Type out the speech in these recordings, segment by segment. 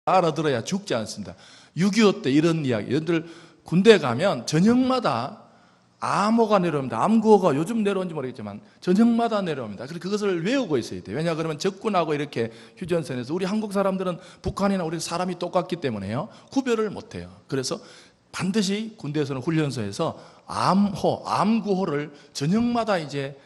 알아들어야 죽지 않습니다. 6.25 때 이런 이야기, 여러분들 군대 가면 저녁마다 암호가 내려옵니다. 암구호가 요즘 내려온지 모르겠지만 저녁마다 내려옵니다. 그래서 그것을 외우고 있어야 돼요. 왜냐 그러면 적군하고 이렇게 휴전선에서 우리 한국 사람들은 북한이나 우리 사람이 똑같기 때문에요, 구별을 못해요. 그래서 반드시 군대에서는 훈련소에서 암호, 암구호를 저녁마다 이제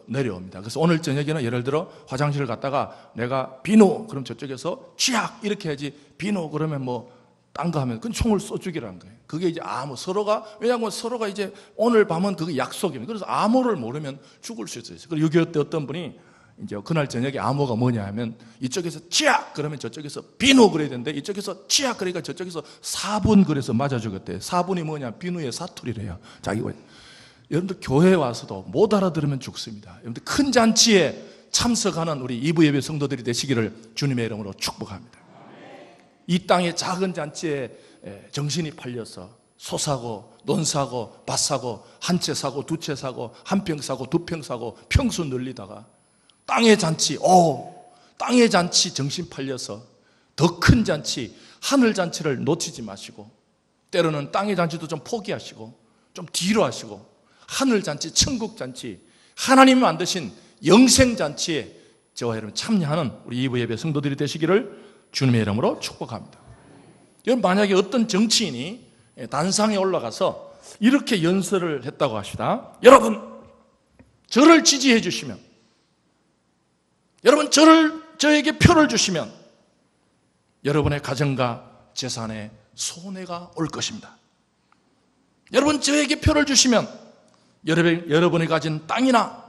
내려옵니다. 그래서 오늘 저녁에는 예를 들어 화장실을 갔다가 내가 비노 그럼 저쪽에서 취약 이렇게 해야지, 비노 그러면 뭐 딴 거 하면 그건 총을 쏘 죽이라는 거예요. 그게 이제 암호, 서로가, 왜냐하면 서로가 이제 오늘 밤은 그게 약속입니다. 그래서 암호를 모르면 죽을 수 있어요. 그리고 6.25 때 어떤 분이 이제 그날 저녁에 암호가 뭐냐 하면 이쪽에서 취약 그러면 저쪽에서 비누 그래야 되는데 이쪽에서 취약 그러니까 저쪽에서 4분 그래서 맞아 죽었대요. 4분이 뭐냐, 비누의 사투리래요. 자기가. 여러분들 교회에 와서도 못 알아들으면 죽습니다. 여러분들 큰 잔치에 참석하는 우리 이브예배 성도들이 되시기를 주님의 이름으로 축복합니다. 이 땅의 작은 잔치에 정신이 팔려서 소사고, 논사고, 밭사고, 한 채 사고, 두 채 사고, 한 평 사고, 두 평 사고, 평수 늘리다가 땅의 잔치, 땅의 잔치 정신 팔려서 더 큰 잔치, 하늘 잔치를 놓치지 마시고, 때로는 땅의 잔치도 좀 포기하시고 좀 뒤로 하시고 하늘 잔치, 천국 잔치, 하나님이 만드신 영생 잔치에 저와 여러분 참여하는 우리 이브 예배 성도들이 되시기를 주님의 이름으로 축복합니다. 여러분, 만약에 어떤 정치인이 단상에 올라가서 이렇게 연설을 했다고 합시다. 여러분, 저를 지지해 주시면, 여러분 저에게 표를 주시면 여러분의 가정과 재산에 손해가 올 것입니다. 여러분 저에게 표를 주시면 여러분이 가진 땅이나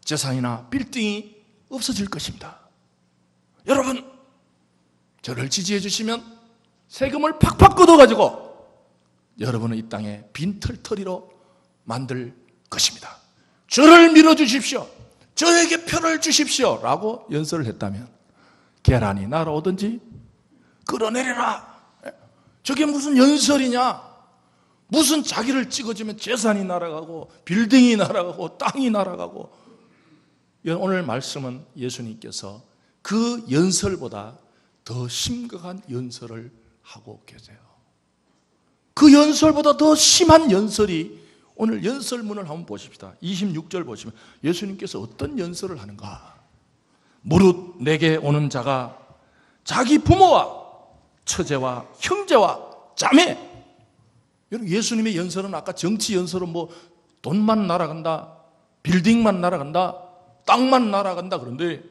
재산이나 빌딩이 없어질 것입니다. 여러분 저를 지지해 주시면 세금을 팍팍 걷어가지고 여러분은 이 땅에 빈털터리로 만들 것입니다. 저를 밀어주십시오, 저에게 표를 주십시오 라고 연설을 했다면 계란이 날아오든지 끌어내려라. 저게 무슨 연설이냐, 무슨 자기를 찍어주면 재산이 날아가고 빌딩이 날아가고 땅이 날아가고. 오늘 말씀은 예수님께서 그 연설보다 더 심각한 연설을 하고 계세요. 그 연설보다 더 심한 연설이, 오늘 연설문을 한번 보십시다. 26절 보시면 예수님께서 어떤 연설을 하는가. 무릇 내게 오는 자가 자기 부모와 처제와 형제와 자매. 여러분 예수님의 연설은 아까 정치 연설은 뭐 돈만 날아간다, 빌딩만 날아간다, 땅만 날아간다 그런데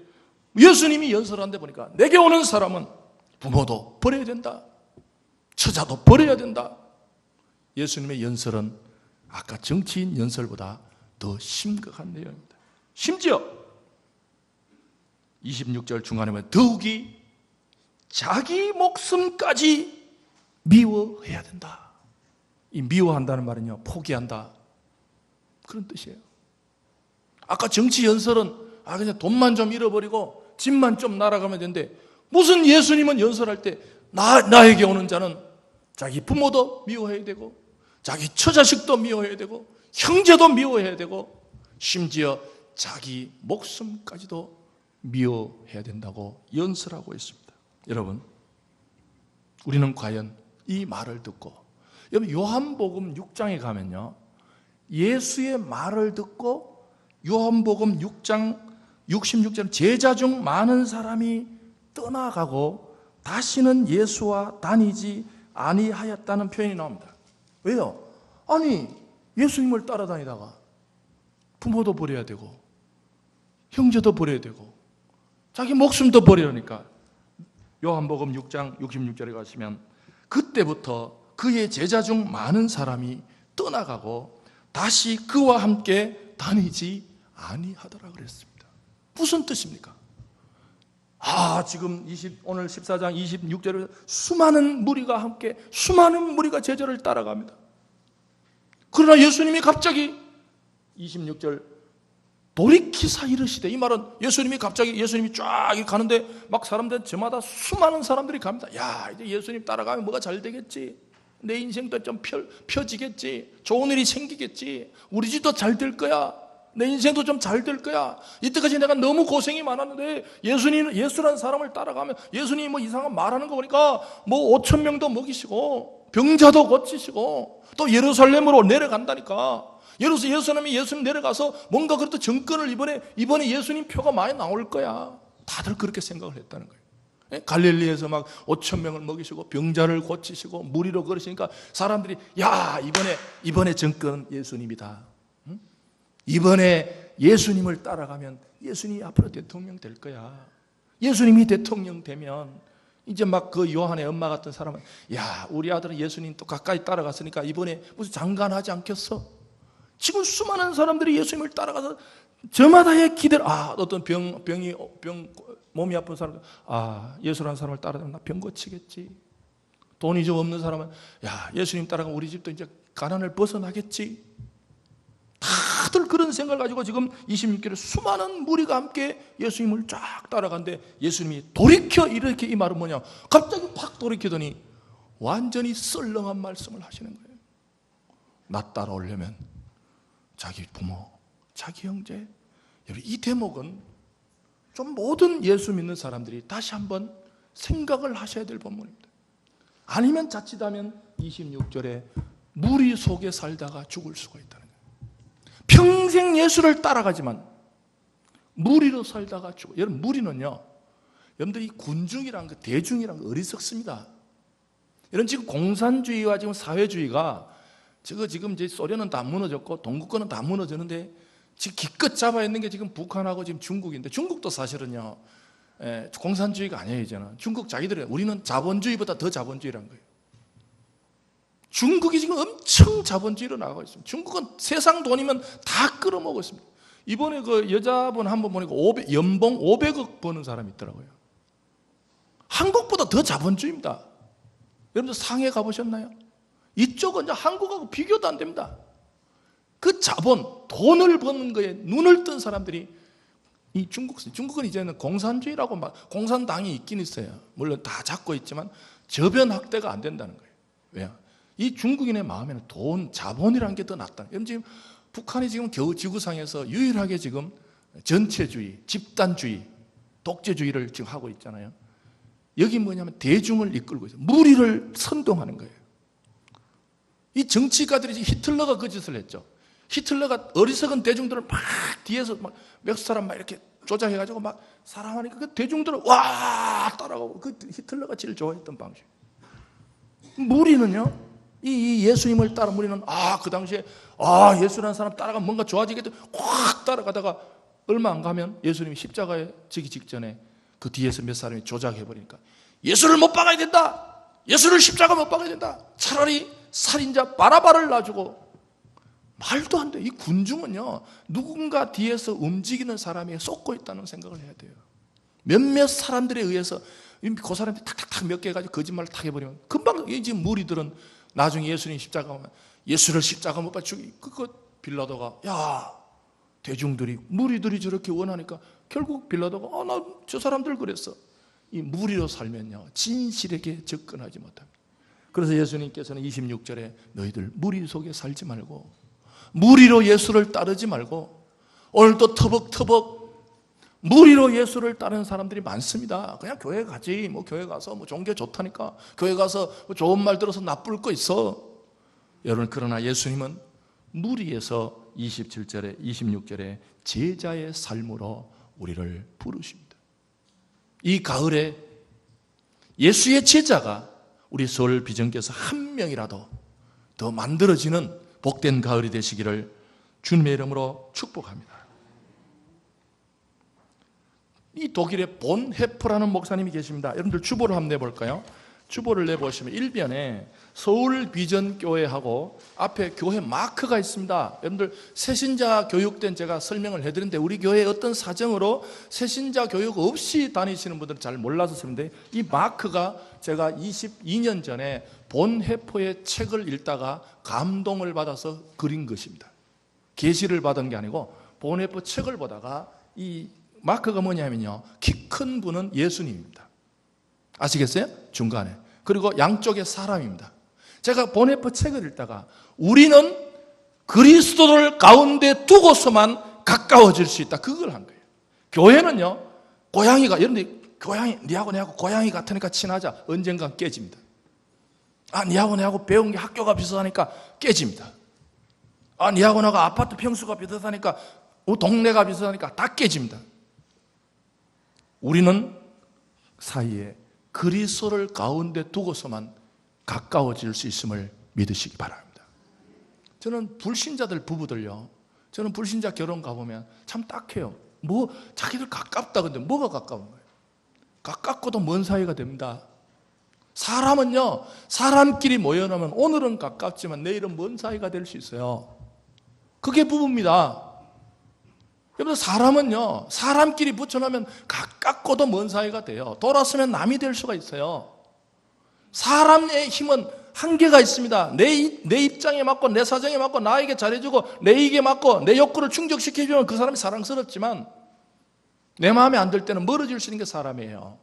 예수님이 연설하는데 보니까 내게 오는 사람은 부모도 버려야 된다, 처자도 버려야 된다. 예수님의 연설은 아까 정치인 연설보다 더 심각한 내용입니다. 심지어 26절 중간에 보면 더욱이 자기 목숨까지 미워해야 된다. 이 미워한다는 말은요, 포기한다 그런 뜻이에요. 아까 정치 연설은 그냥 돈만 좀 잃어버리고 집만 좀 날아가면 되는데, 무슨 예수님은 연설할 때 나에게 오는 자는 자기 부모도 미워해야 되고 자기 처자식도 미워해야 되고 형제도 미워해야 되고 심지어 자기 목숨까지도 미워해야 된다고 연설하고 있습니다. 여러분, 우리는 과연 이 말을 듣고, 여러분 요한복음 6장에 가면요, 예수의 말을 듣고 요한복음 6장 66절 제자 중 많은 사람이 떠나가고 다시는 예수와 다니지 아니하였다는 표현이 나옵니다. 왜요? 아니 예수님을 따라다니다가 부모도 버려야 되고 형제도 버려야 되고 자기 목숨도 버리려니까 요한복음 6장 66절에 가시면 그때부터 그의 제자 중 많은 사람이 떠나가고 다시 그와 함께 다니지 아니하더라 그랬습니다. 무슨 뜻입니까? 지금 오늘 14장 26절에 수많은 무리가 함께, 수많은 무리가 제자를 따라갑니다. 그러나 예수님이 갑자기 26절 돌이키사 이르시되, 이 말은 예수님이 쫙 가는데 막 사람들 저마다 수많은 사람들이 갑니다. 이제 예수님 따라가면 뭐가 잘 되겠지, 내 인생도 좀 펴지겠지, 좋은 일이 생기겠지, 우리 집도 잘 될 거야, 내 인생도 좀 잘 될 거야. 이때까지 내가 너무 고생이 많았는데 예수라는 사람을 따라가면 예수님이 뭐 이상한 말하는 거 보니까 뭐 5천 명도 먹이시고 병자도 고치시고 또 예루살렘으로 내려간다니까. 예수님 내려가서 뭔가 그래도 정권을 이번에 예수님 표가 많이 나올 거야. 다들 그렇게 생각을 했다는 거예요. 갈릴리에서 막 5천 명을 먹이시고 병자를 고치시고 무리로 걸으시니까 사람들이 야 이번에 정권은 예수님이다. 응? 이번에 예수님을 따라가면 예수님이 앞으로 대통령 될 거야. 예수님이 대통령 되면 이제 막 그 요한의 엄마 같은 사람은 야 우리 아들은 예수님 또 가까이 따라갔으니까 이번에 무슨 장관하지 않겠어? 지금 수많은 사람들이 예수님을 따라가서 저마다의 기대를 어떤 몸이 아픈 사람 예수라는 사람을 따라가면 나 병 고치겠지. 돈이 좀 없는 사람은 야 예수님 따라가면 우리 집도 이제 가난을 벗어나겠지. 다들 그런 생각을 가지고 지금 26절에 수많은 무리가 함께 예수님을 쫙 따라가는데 예수님이 돌이켜 이렇게 이 말은 뭐냐 갑자기 팍 돌이키더니 완전히 썰렁한 말씀을 하시는 거예요. 나 따라오려면 자기 부모, 자기 형제. 이 대목은 좀 모든 예수 믿는 사람들이 다시 한번 생각을 하셔야 될 본문입니다. 아니면 자칫하면 26절에 무리 속에 살다가 죽을 수가 있다는 거예요. 평생 예수를 따라가지만 무리로 살다가 죽어. 여러분 무리는요, 여러분들 이 군중이란 거, 대중이란 거 어리석습니다. 여러분 지금 공산주의와 지금 사회주의가 지금 이제 소련은 다 무너졌고 동구권은 다 무너졌는데 지금 기껏 잡아 있는 게 지금 북한하고 지금 중국인데 중국도 사실은요 공산주의가 아니에요. 이제는 중국 자기들이 우리는 자본주의보다 더 자본주의란 거예요. 중국이 지금 엄청 자본주의로 나가고 있습니다. 중국은 세상 돈이면 다 끌어먹고 있습니다. 이번에 그 여자분 한 번 보니까 연봉 500억 버는 사람이 있더라고요. 한국보다 더 자본주의입니다. 여러분들 상해 가보셨나요? 이쪽은 이제 한국하고 비교도 안 됩니다. 그 자본, 돈을 버는 거에 눈을 뜬 사람들이 이 중국은 이제는 공산주의라고 공산당이 있긴 있어요. 물론 다 잡고 있지만 저변 확대가 안 된다는 거예요. 왜요? 이 중국인의 마음에는 돈, 자본이라는 게 더 낫다. 여러분 지금 북한이 지금 겨우 지구상에서 유일하게 지금 전체주의, 집단주의, 독재주의를 지금 하고 있잖아요. 여기 뭐냐면 대중을 이끌고 있어요. 무리를 선동하는 거예요. 이 정치가들이 히틀러가 그 짓을 했죠. 히틀러가 어리석은 대중들을 막 뒤에서 막 몇 사람 막 이렇게 조작해가지고 막 사람하니까 그 대중들은 와 따라가고 그 히틀러가 제일 좋아했던 방식. 무리는요, 이 예수님을 따라 무리는 그 당시에 예수라는 사람 따라가면 뭔가 좋아지겠다 확 따라가다가 얼마 안 가면 예수님이 십자가에 지기 직전에 그 뒤에서 몇 사람이 조작해버리니까 예수를 못 박아야 된다. 예수를 십자가 못 박아야 된다. 차라리 살인자 바라바를 놔주고. 말도 안 돼. 이 군중은요 누군가 뒤에서 움직이는 사람이 쏟고 있다는 생각을 해야 돼요. 몇몇 사람들에 의해서 그 사람이 탁탁탁 몇 개 해가지고 거짓말을 탁 해버리면 금방 지금 무리들은 나중에 예수님 십자가 오면 예수를 십자가 못 박아 죽이 그거 빌라도가 대중들이 무리들이 저렇게 원하니까 결국 빌라도가 나 저 사람들 그랬어. 이 무리로 살면요 진실에게 접근하지 못합니다. 그래서 예수님께서는 26절에 너희들 무리 속에 살지 말고 무리로 예수를 따르지 말고 오늘도 터벅터벅 무리로 예수를 따르는 사람들이 많습니다. 그냥 교회 가지 교회 가서 종교 좋다니까 교회 가서 좋은 말 들어서 나쁠 거 있어. 여러분 그러나 예수님은 무리에서 27절에 26절에 제자의 삶으로 우리를 부르십니다. 이 가을에 예수의 제자가 우리 서울 비전교에서 한 명이라도 더 만들어지는 복된 가을이 되시기를 주님의 이름으로 축복합니다. 이 독일의 본 헤퍼라는 목사님이 계십니다. 여러분들 주보를 한번 내볼까요? 주보를 내보시면 1변에 서울 비전교회하고 앞에 교회 마크가 있습니다. 여러분들 새신자 교육된 제가 설명을 해드렸는데 우리 교회에 어떤 사정으로 새신자 교육 없이 다니시는 분들은 잘 몰라서 그런데 이 마크가 제가 22년 전에 본 헤퍼의 책을 읽다가 감동을 받아서 그린 것입니다. 계시를 받은 게 아니고 본 헤퍼 책을 보다가 이 마크가 뭐냐면요 키 큰 분은 예수님입니다. 아시겠어요? 중간에. 그리고 양쪽에 사람입니다. 제가 보네퍼 책을 읽다가 우리는 그리스도를 가운데 두고서만 가까워질 수 있다. 그걸 한 거예요. 교회는요, 고양이가, 여러분들 고양이, 니하고 내하고 고양이 같으니까 친하자. 언젠간 깨집니다. 니하고 내하고 배운 게 학교가 비슷하니까 깨집니다. 니하고 내가 아파트 평수가 비슷하니까, 동네가 비슷하니까 다 깨집니다. 우리는 사이에 그리스도를 가운데 두고서만 가까워질 수 있음을 믿으시기 바랍니다. 저는 불신자들 부부들요, 저는 불신자 결혼 가보면 참 딱해요. 자기들 가깝다. 근데 뭐가 가까운 거예요? 가깝고도 먼 사이가 됩니다. 사람은요, 사람끼리 모여놓으면 오늘은 가깝지만 내일은 먼 사이가 될 수 있어요. 그게 부부입니다. 여러분, 사람은요, 사람끼리 붙여놓으면 가깝고도 먼 사이가 돼요. 돌아서면 남이 될 수가 있어요. 사람의 힘은 한계가 있습니다. 내 입장에 맞고 내 사정에 맞고 나에게 잘해주고 내 이익에 맞고 내 욕구를 충족시켜주면 그 사람이 사랑스럽지만 내 마음에 안 들 때는 멀어질 수 있는 게 사람이에요.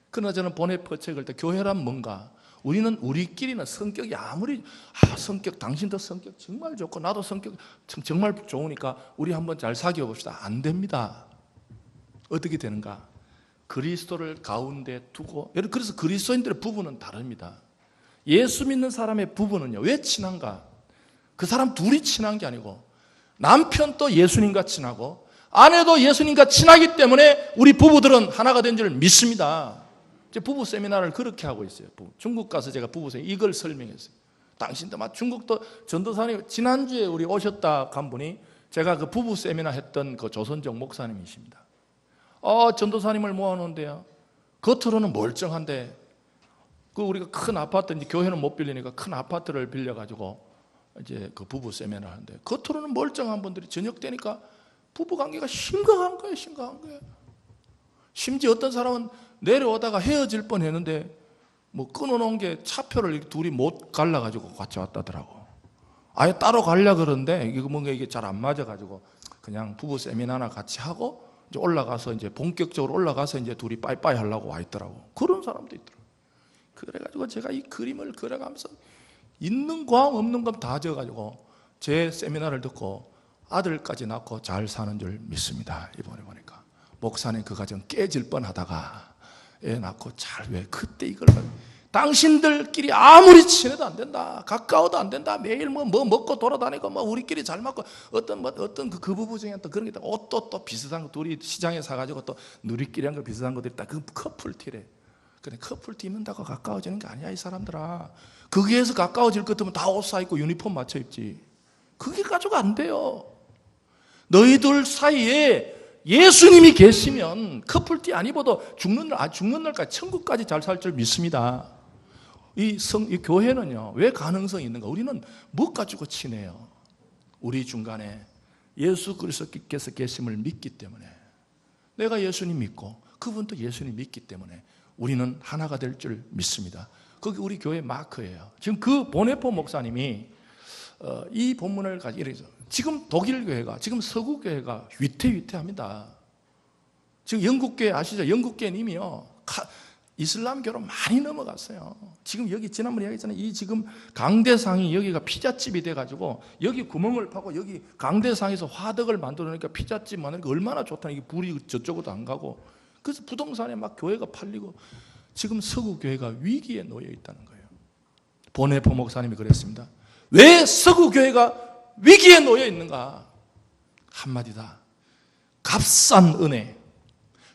그러나 저는 본회 퍼책을 때 교회란 뭔가, 우리끼리는 성격이 아무리 성격, 당신도 성격 정말 좋고 나도 성격 정말 좋으니까 우리 한번 잘 사귀어 봅시다. 안 됩니다. 어떻게 되는가? 그리스도를 가운데 두고, 그래서 그리스도인들의 부부는 다릅니다. 예수 믿는 사람의 부부는요, 왜 친한가? 그 사람 둘이 친한 게 아니고 남편도 예수님과 친하고 아내도 예수님과 친하기 때문에 우리 부부들은 하나가 된 줄 믿습니다. 부부 세미나를 그렇게 하고 있어요. 중국 가서 제가 부부 세미나 이걸 설명했어요. 당신도 중국도 전도사님, 지난주에 우리 오셨다 간 분이 제가 그 부부 세미나 했던 그 조선족 목사님이십니다. 전도사님을 모아놓은데요, 겉으로는 멀쩡한데 우리가 큰 아파트, 이제 교회는 못 빌리니까 큰 아파트를 빌려가지고 이제 그 부부 세미나를 하는데 겉으로는 멀쩡한 분들이 저녁 되니까 부부 관계가 심각한 거예요. 심지어 어떤 사람은 내려오다가 헤어질 뻔 했는데 끊어놓은 게 차표를 둘이 못 갈라가지고 같이 왔다더라고. 아예 따로 가려 그러는데 이게 잘 안 맞아가지고 그냥 부부 세미나나 같이 하고 이제 올라가서 이제 본격적으로 올라가서 이제 둘이 빠이빠이 하려고 와 있더라고. 그런 사람도 있더라고. 그래가지고 제가 이 그림을 그려가면서 있는 광 없는 감 다 적어가지고 제 세미나를 듣고 아들까지 낳고 잘 사는 줄 믿습니다. 이번에 보니까 목사님 그 가정 깨질 뻔하다가 애 낳고 왜 그때 이걸 당신들끼리 아무리 친해도 안 된다, 가까워도 안 된다, 매일 뭐 먹고 돌아다니고 우리끼리 잘 맞고 어떤 그 부부 중에 또 그런 게 있다. 옷도 또 비슷한 거 둘이 시장에 사가지고 또 누리끼리 한 거 비슷한 것들이 있다. 그 커플티래. 그래, 커플티 입는다고 가까워지는 게 아니야 이 사람들아. 거기에서 가까워질 것 같으면 다 옷 사입고 유니폼 맞춰 입지. 그게 가지고 안 돼요. 너희들 사이에 예수님이 계시면 커플티 안 입어도 죽는 날까지 천국까지 잘 살 줄 믿습니다. 이 교회는요, 왜 가능성이 있는가? 우리는 뭐 가지고 친해요? 우리 중간에 예수 그리스도께서 계심을 믿기 때문에, 내가 예수님 믿고 그분도 예수님 믿기 때문에 우리는 하나가 될 줄 믿습니다. 그게 우리 교회 마크예요. 지금 그 보네포 목사님이 이 본문을 가지고 이래서 지금 독일 교회가, 지금 서구 교회가 위태위태합니다. 지금 영국 교회 아시죠? 영국 교회는 이미요 이슬람교로 많이 넘어갔어요. 지금 여기 지난번에 이야기했잖아요. 이 지금 강대상이 여기가 피자집이 돼가지고 여기 구멍을 파고 여기 강대상에서 화덕을 만들어놓으니까 피자집 만드니까 얼마나 좋다는, 이게 불이 저쪽으로도 안 가고, 그래서 부동산에 막 교회가 팔리고 지금 서구 교회가 위기에 놓여 있다는 거예요. 보네포 목사님이 그랬습니다. 왜 서구 교회가 위기에 놓여 있는가? 한마디다. 값싼 은혜.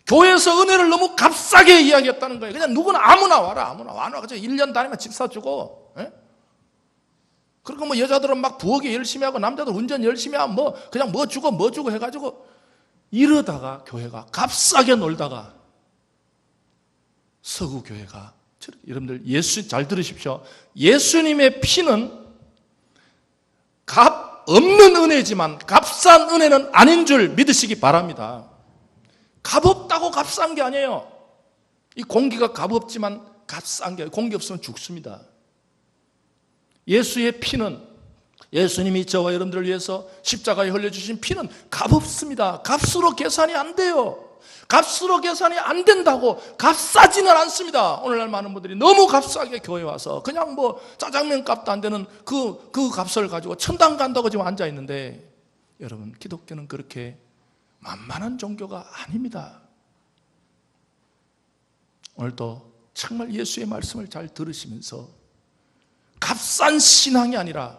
교회에서 은혜를 너무 값싸게 이야기했다는 거예요. 그냥 누구나 아무나 와라. 그래서 1년 다니면 집 사주고, 그리고 여자들은 막 부엌에 열심히 하고 남자들 운전 열심히 하면 그냥 뭐 주고 해가지고 이러다가 교회가 값싸게 놀다가 서구 교회가, 여러분들 잘 들으십시오. 예수님의 피는 값 없는 은혜지만 값싼 은혜는 아닌 줄 믿으시기 바랍니다. 값없다고 값싼 게 아니에요. 이 공기가 값없지만 값싼 게 아니에요. 공기 없으면 죽습니다. 예수의 피는, 예수님이 저와 여러분들을 위해서 십자가에 흘려주신 피는 값없습니다. 값으로 계산이 안 돼요. 값으로 계산이 안 된다고 값싸지는 않습니다. 오늘날 많은 분들이 너무 값싸게 교회 와서 그냥 짜장면 값도 안 되는 그 값을 가지고 천당 간다고 지금 앉아 있는데, 여러분, 기독교는 그렇게 만만한 종교가 아닙니다. 오늘도 정말 예수의 말씀을 잘 들으시면서 값싼 신앙이 아니라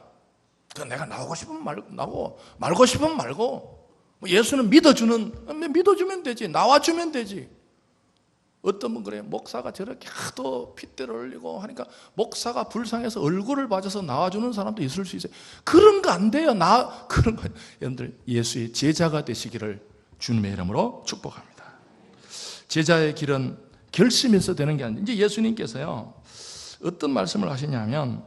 내가 나오고 싶으면 나오고 말고 싶으면 말고, 예수는 믿어주면 되지, 나와주면 되지. 어떤 분 그래요. 목사가 저렇게 하도 핏대를 흘리고 하니까 목사가 불쌍해서 얼굴을 봐줘서 나와주는 사람도 있을 수 있어요. 그런 거 안 돼요. 그런 거. 여러분들, 예수의 제자가 되시기를 주님의 이름으로 축복합니다. 제자의 길은 결심해서 되는 게 아니라, 이제 예수님께서요 어떤 말씀을 하시냐면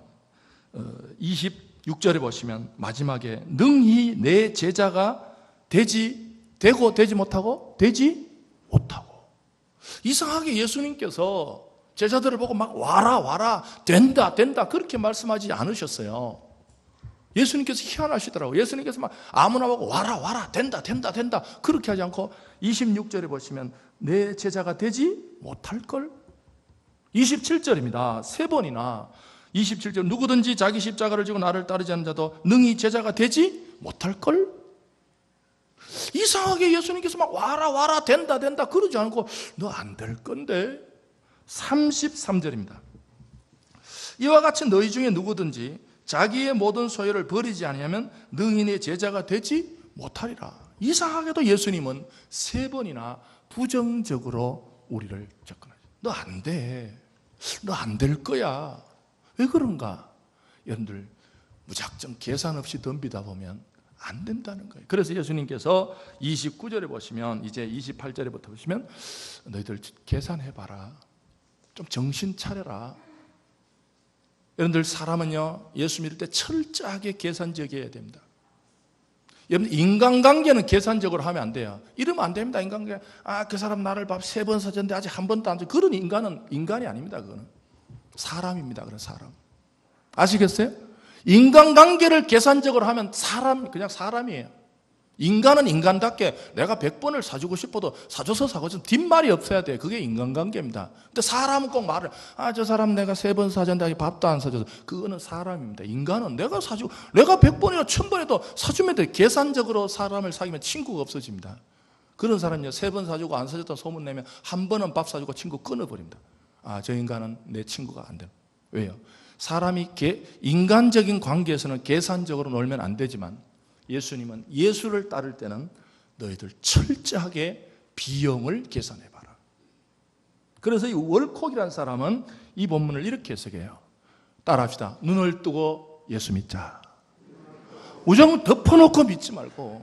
26절에 보시면 마지막에 능히 내 제자가 되고 되지 못하고 되지 못하고. 이상하게 예수님께서 제자들을 보고 막 와라 된다 그렇게 말씀하지 않으셨어요. 예수님께서 희한하시더라고요. 예수님께서 막 아무나 보고 와라 된다 그렇게 하지 않고 26절에 보시면 내 제자가 되지 못할걸. 27절입니다. 세 번이나 27절, 누구든지 자기 십자가를 지고 나를 따르지 않는 자도 능히 제자가 되지 못할걸. 이상하게 예수님께서 막 와라 된다 그러지 않고 너 안 될 건데. 33절입니다. 이와 같이 너희 중에 누구든지 자기의 모든 소유를 버리지 아니하면 능히 내 제자가 되지 못하리라. 이상하게도 예수님은 세 번이나 부정적으로 우리를 접근하죠. 너 안 돼. 너 안 될 거야. 왜 그런가? 여러분들, 무작정 계산 없이 덤비다 보면 안 된다는 거예요. 그래서 예수님께서 29절에 보시면, 이제 28절에부터 보시면 너희들 계산해봐라. 좀 정신 차려라. 여러분들, 사람은요 예수 믿을 때 철저하게 계산적이어야 됩니다. 여러분, 인간관계는 계산적으로 하면 안 돼요. 이러면 안 됩니다. 인간관계. 그 사람 나를 밥 3번 사줬는데 아직 한 번도 안 줘. 그런 인간은 인간이 아닙니다. 그거는 사람입니다. 그런 사람. 아시겠어요? 인간관계를 계산적으로 하면 그냥 사람이에요. 인간은 인간답게 내가 100번을 사주고 싶어도 사줘서 사고서 뒷말이 없어야 돼요. 그게 인간관계입니다. 근데 사람은 꼭 말을, 저 사람 내가 3번 사줬는데 밥도 안 사줘서. 그거는 사람입니다. 인간은 내가 100번이나 1000번에도 사주면 돼. 계산적으로 사람을 사귀면 친구가 없어집니다. 그런 사람은요 3번 사주고 안 사줬다는 소문 내면 한 번은 밥 사주고 친구 끊어버립니다. 저 인간은 내 친구가 안 돼요. 왜요? 사람이 인간적인 관계에서는 계산적으로 놀면 안 되지만, 예수님은 예수를 따를 때는 너희들 철저하게 비용을 계산해봐라. 그래서 이 월콕이라는 사람은 이 본문을 이렇게 해석해요. 따라합시다. 눈을 뜨고 예수 믿자. 우정은 덮어놓고 믿지 말고,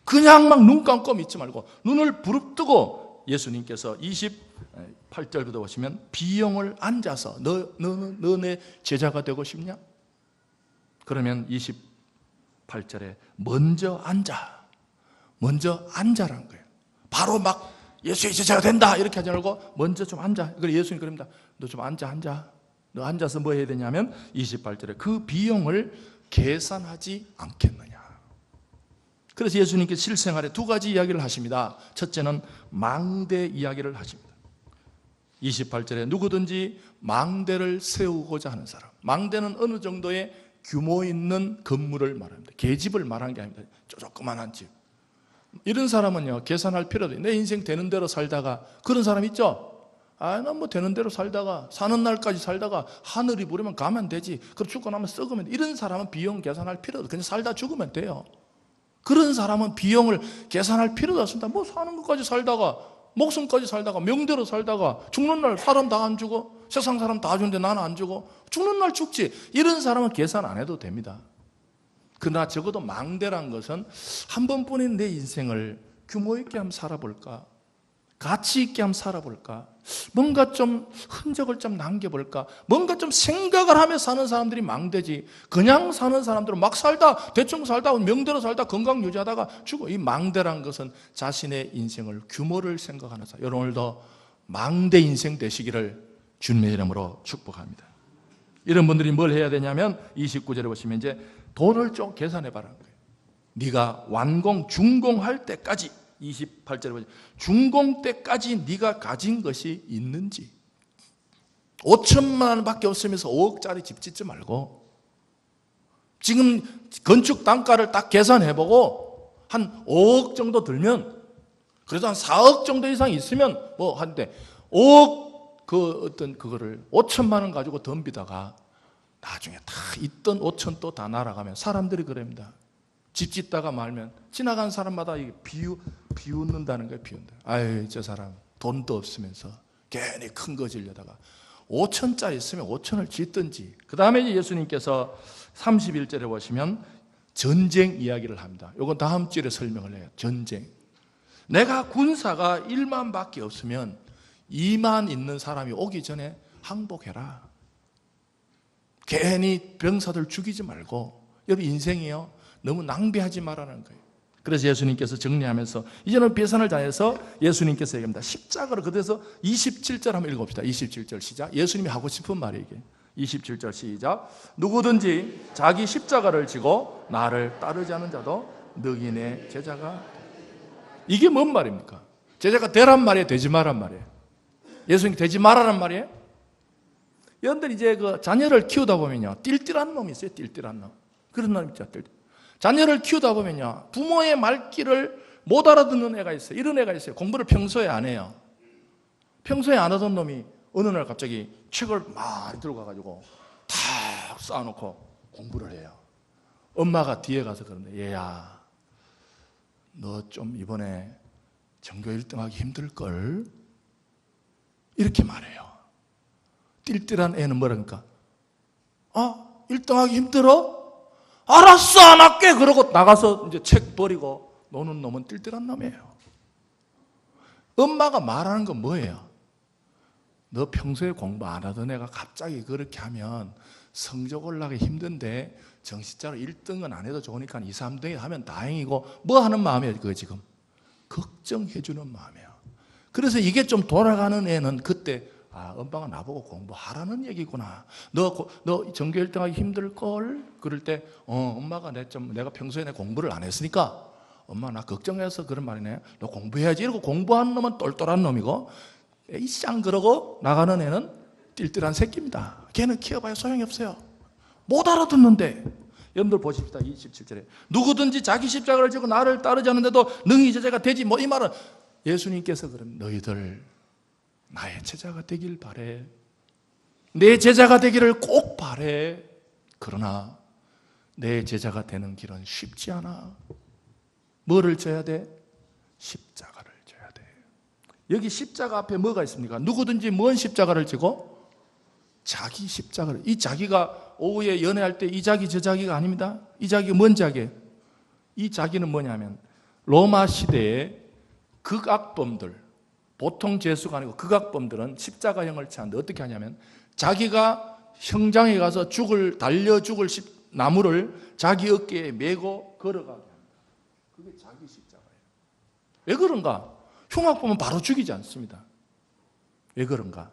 그냥 막 눈 감고 믿지 말고, 눈을 부릅뜨고. 예수님께서 28절부터 보시면 비용을 앉아서 너 내 제자가 되고 싶냐? 그러면 28절에 먼저 앉아라는 거예요. 바로 막 예수의 제자가 된다 이렇게 하지 말고 먼저 좀 앉아. 그래 예수님 그럽니다. 너 좀 앉아. 너 앉아서 뭐 해야 되냐면 28절에 그 비용을 계산하지 않겠느냐. 그래서 예수님께서 실생활에 2가지 이야기를 하십니다. 첫째는 망대 이야기를 하십니다. 28절에 누구든지 망대를 세우고자 하는 사람. 망대는 어느 정도의 규모 있는 건물을 말합니다. 계집을 말하는 게 아닙니다. 조그만한 집. 이런 사람은요 계산할 필요도 없어요. 내 인생 되는 대로 살다가, 그런 사람 있죠? 난 뭐 되는 대로 살다가 사는 날까지 살다가 하늘이 부르면 가면 되지. 그럼 죽고 나면 썩으면 돼. 이런 사람은 비용 계산할 필요도 없어요. 그냥 살다 죽으면 돼요. 그런 사람은 비용을 계산할 필요도 없습니다. 뭐 사는 것까지 살다가, 목숨까지 살다가, 명대로 살다가 죽는 날 사람 다 안 죽어? 세상 사람 다 죽는데 나는 안 죽어? 죽는 날 죽지. 이런 사람은 계산 안 해도 됩니다. 그러나 적어도 망대란 것은 한 번뿐인 내 인생을 규모 있게 한번 살아볼까? 가치 있게 한번 살아볼까? 뭔가 좀 흔적을 좀 남겨볼까? 뭔가 좀 생각을 하며 사는 사람들이 망대지, 그냥 사는 사람들은 막 살다, 대충 살다, 명대로 살다, 건강 유지하다가 죽어. 이 망대란 것은 자신의 인생을, 규모를 생각하는 사람. 여러분, 오늘도 망대 인생 되시기를 주님의 이름으로 축복합니다. 이런 분들이 뭘 해야 되냐면 29절에 보시면 이제 돈을 좀 계산해봐라는 거예요. 네가 준공할 때까지, 28절에 보시면 준공 때까지 네가 가진 것이 있는지. 5천만 원밖에 없으면서 5억짜리 집 짓지 말고 지금 건축 단가를 딱 계산해보고 한 5억 정도 들면, 그래도 한 4억 정도 이상 있으면 뭐 한데 5억 그거를 5천만 원 가지고 덤비다가 나중에 다 있던 5천 또 다 날아가면 사람들이 그럽니다. 집 짓다가 말면 지나가는 사람마다 비웃는다는 거예요. 비웃는다. 아유, 저 사람 돈도 없으면서 괜히 큰 거 지려다가 5천짜리 있으면 5천을 짓든지. 그 다음에 예수님께서 31절에 보시면 전쟁 이야기를 합니다. 이건 다음 주에 설명을 해요. 전쟁. 내가 군사가 1만 밖에 없으면 2만 있는 사람이 오기 전에 항복해라. 괜히 병사들 죽이지 말고. 여러분, 인생이요, 너무 낭비하지 말라는 거예요. 그래서 예수님께서 정리하면서 이제는 배산을 다해서 예수님께서 얘기합니다. 십자가를, 그래서 27절 한번 읽어봅시다. 27절 시작. 예수님이 하고 싶은 말이 이게. 27절 시작. 누구든지 자기 십자가를 지고 나를 따르지 않은 자도 너희 내 제자가. 이게 뭔 말입니까? 제자가 되란 말이에요, 되지 말란 말이에요? 예수님 되지 말라란 말이에요? 여러분들 이제 그 자녀를 키우다 보면요, 띨띨한 놈이 있어요. 띨띨한 놈. 그런 놈 있죠. 자녀를 키우다 보면요, 부모의 말귀를 못 알아듣는 애가 있어요. 이런 애가 있어요. 공부를 평소에 안 해요. 평소에 안 하던 놈이 어느 날 갑자기 책을 많이 들고 가가지고 탁 쌓아놓고 공부를 해요. 엄마가 뒤에 가서 그러는데, 얘야, 너 좀 이번에 전교 1등하기 힘들걸? 이렇게 말해요. 띨띨한 애는 뭐라니까? 1등하기 힘들어? 알았어, 안 할게. 그러고 나가서 이제 책 버리고 노는 놈은 띨띨한 놈이에요. 엄마가 말하는 건 뭐예요? 너 평소에 공부 안 하던 애가 갑자기 그렇게 하면 성적 올라가기 힘든데 정신차려 1등은 안 해도 좋으니까 2, 3등이 하면 다행이고, 뭐 하는 마음이에요, 그거 지금? 걱정해 주는 마음이에요. 그래서 이게 좀 돌아가는 애는 그때, 엄마가 나보고 공부하라는 얘기구나. 너 전교 1등하기 힘들걸? 그럴 때, 엄마가 내가 평소에 내 공부를 안 했으니까, 엄마 나 걱정해서 그런 말이네. 너 공부해야지. 이러고 공부하는 놈은 똘똘한 놈이고, 에이쌍 그러고 나가는 애는 띨띨한 새끼입니다. 걔는 키워봐야 소용이 없어요. 못 알아듣는데. 여러분들 보십시다. 27절에 누구든지 자기 십자가를 지고 나를 따르지 않는데도 능히 제자가 되지. 뭐 이 말은 예수님께서 그럼 너희들 나의 제자가 되길 바래. 내 제자가 되기를 꼭 바래. 그러나 내 제자가 되는 길은 쉽지 않아. 뭐를 져야 돼? 십자가를 져야 돼. 여기 십자가 앞에 뭐가 있습니까? 누구든지 뭔 십자가를 지고? 자기 십자가를. 이 자기가 오후에 연애할 때 이 자기 저 자기가 아닙니다. 이 자기가 뭔 자기예요? 이 자기는 뭐냐면 로마 시대에 극악범들, 보통 죄수가 아니고 극악범들은 십자가형을 취하는데 어떻게 하냐면 자기가 형장에 가서 달려 죽을 나무를 자기 어깨에 메고 걸어가게 합니다. 그게 자기 십자가예요. 왜 그런가? 흉악 보면 바로 죽이지 않습니다. 왜 그런가?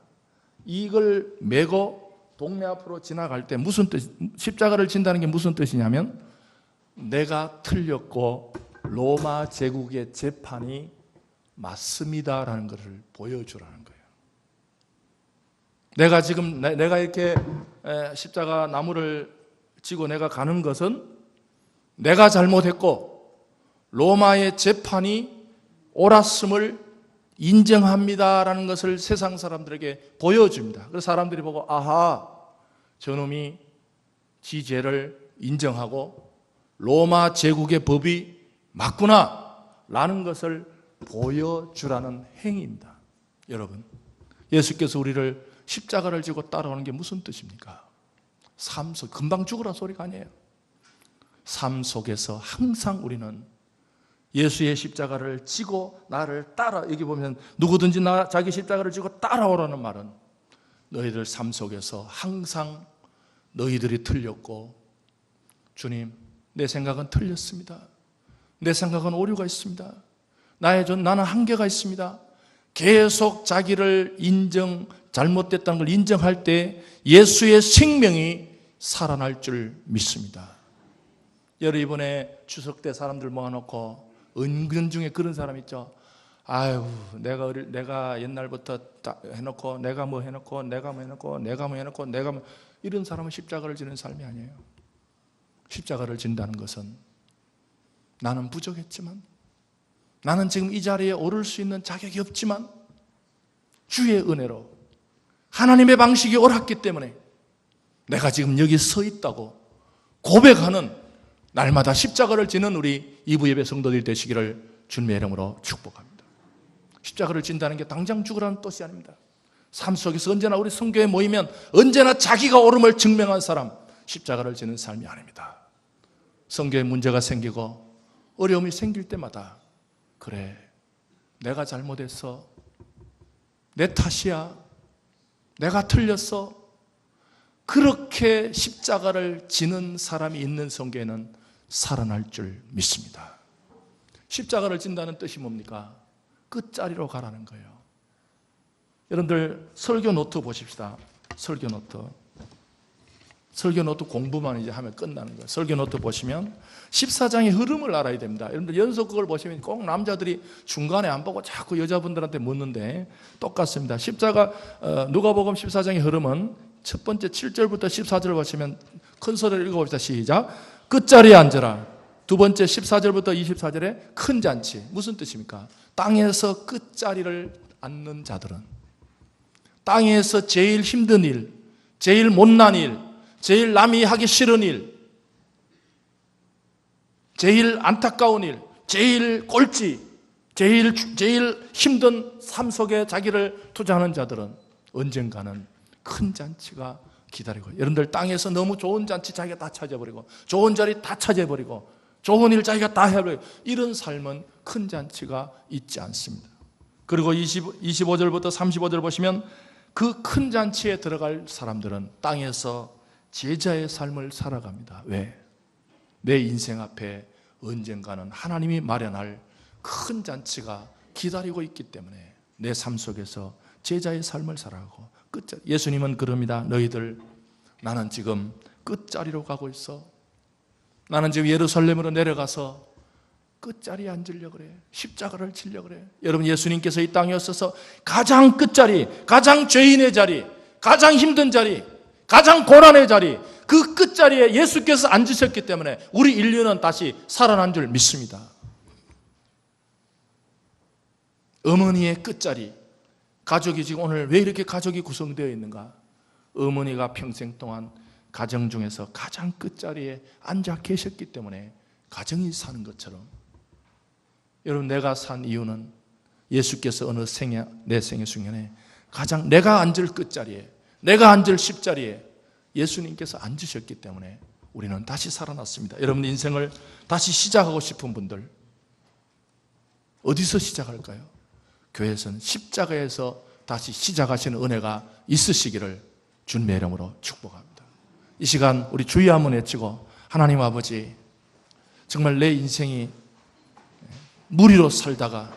이걸 메고 동네 앞으로 지나갈 때 무슨 뜻, 십자가를 진다는 게 무슨 뜻이냐면 내가 틀렸고 로마 제국의 재판이 맞습니다라는 것을 보여주라는 거예요. 내가 이렇게 십자가 나무를 지고 내가 가는 것은 내가 잘못했고 로마의 재판이 옳았음을 인정합니다라는 것을 세상 사람들에게 보여줍니다. 그래서 사람들이 보고 아하, 저놈이 지 죄를 인정하고 로마 제국의 법이 맞구나 라는 것을 보여주라는 행위입니다. 여러분, 예수께서 우리를 십자가를 지고 따라오는 게 무슨 뜻입니까? 삶 속, 금방 죽으라 소리가 아니에요. 삶 속에서 항상 우리는 예수의 십자가를 지고 나를 따라, 여기 보면 누구든지 자기 십자가를 지고 따라오라는 말은 너희들 삶 속에서 항상 너희들이 틀렸고 주님, 내 생각은 틀렸습니다. 내 생각은 오류가 있습니다. 나는 한계가 있습니다. 계속 자기를 잘못됐다는 걸 인정할 때 예수의 생명이 살아날 줄 믿습니다. 여러분, 이번에 추석 때 사람들 모아놓고 은근 중에 그런 사람 있죠. 아유, 내가 옛날부터 해놓고 내가 뭐 해놓고 이런 사람은 십자가를 지는 삶이 아니에요. 십자가를 진다는 것은 나는 부족했지만, 나는 지금 이 자리에 오를 수 있는 자격이 없지만 주의 은혜로 하나님의 방식이 옳았기 때문에 내가 지금 여기 서 있다고 고백하는 날마다 십자가를 지는 우리 이부예배 성도들이 되시기를 주님의 이름으로 축복합니다. 십자가를 진다는 게 당장 죽으라는 뜻이 아닙니다. 삶 속에서 언제나 우리 성교에 모이면 언제나 자기가 옳음을 증명한 사람, 십자가를 지는 삶이 아닙니다. 성교에 문제가 생기고 어려움이 생길 때마다 그래, 내가 잘못했어, 내 탓이야, 내가 틀렸어, 그렇게 십자가를 지는 사람이 있는 성교에는 살아날 줄 믿습니다. 십자가를 진다는 뜻이 뭡니까? 끝자리로 가라는 거예요. 여러분들 설교 노트 보십시다. 설교 노트. 설교 노트 공부만 이제 하면 끝나는 거예요. 설교 노트 보시면 14장의 흐름을 알아야 됩니다. 여러분들 연속 그걸 보시면 꼭 남자들이 중간에 안 보고 자꾸 여자분들한테 묻는데 똑같습니다. 십자가 누가복음 14장의 흐름은 첫 번째 7절부터 14절을 보시면 큰 소리를 읽어봅시다. 시작. 끝자리에 앉으라. 두 번째 14절부터 24절에 큰 잔치. 무슨 뜻입니까? 땅에서 끝자리를 앉는 자들은, 땅에서 제일 힘든 일, 제일 못난 일, 제일 남이 하기 싫은 일, 제일 안타까운 일, 제일 꼴찌, 제일 힘든 삶 속에 자기를 투자하는 자들은 언젠가는 큰 잔치가 기다리고, 여러분들 땅에서 너무 좋은 잔치 자기가 다 차져버리고, 좋은 자리 다 차져버리고, 좋은 일 자기가 다 해버리고, 이런 삶은 큰 잔치가 있지 않습니다. 그리고 25절부터 35절 보시면 그 큰 잔치에 들어갈 사람들은 땅에서 제자의 삶을 살아갑니다. 왜? 내 인생 앞에 언젠가는 하나님이 마련할 큰 잔치가 기다리고 있기 때문에 내 삶 속에서 제자의 삶을 살아가고, 끝자리. 예수님은 그럽니다. 너희들, 나는 지금 끝자리로 가고 있어. 나는 지금 예루살렘으로 내려가서 끝자리에 앉으려고 그래. 십자가를 지려고 그래. 여러분, 예수님께서 이 땅에 오셔서 가장 끝자리, 가장 죄인의 자리, 가장 힘든 자리, 가장 고난의 자리, 그 끝자리에 예수께서 앉으셨기 때문에 우리 인류는 다시 살아난 줄 믿습니다. 어머니의 끝자리. 가족이 지금 오늘 왜 이렇게 가족이 구성되어 있는가? 어머니가 평생 동안 가정 중에서 가장 끝자리에 앉아 계셨기 때문에 가정이 사는 것처럼, 여러분, 내가 산 이유는 예수께서 어느 내 생애 중에 가장 내가 앉을 끝자리에, 내가 앉을 십자리에 예수님께서 앉으셨기 때문에 우리는 다시 살아났습니다. 여러분, 인생을 다시 시작하고 싶은 분들 어디서 시작할까요? 교회에서는 십자가에서 다시 시작하시는 은혜가 있으시기를 주님의 이름으로 축복합니다. 이 시간 우리 주여 한번 외치고, 하나님 아버지, 정말 내 인생이 무리로 살다가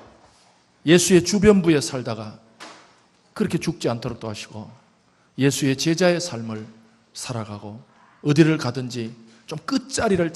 예수의 주변부에 살다가 그렇게 죽지 않도록 도와주시고, 예수의 제자의 삶을 살아가고 어디를 가든지 좀 끝자리를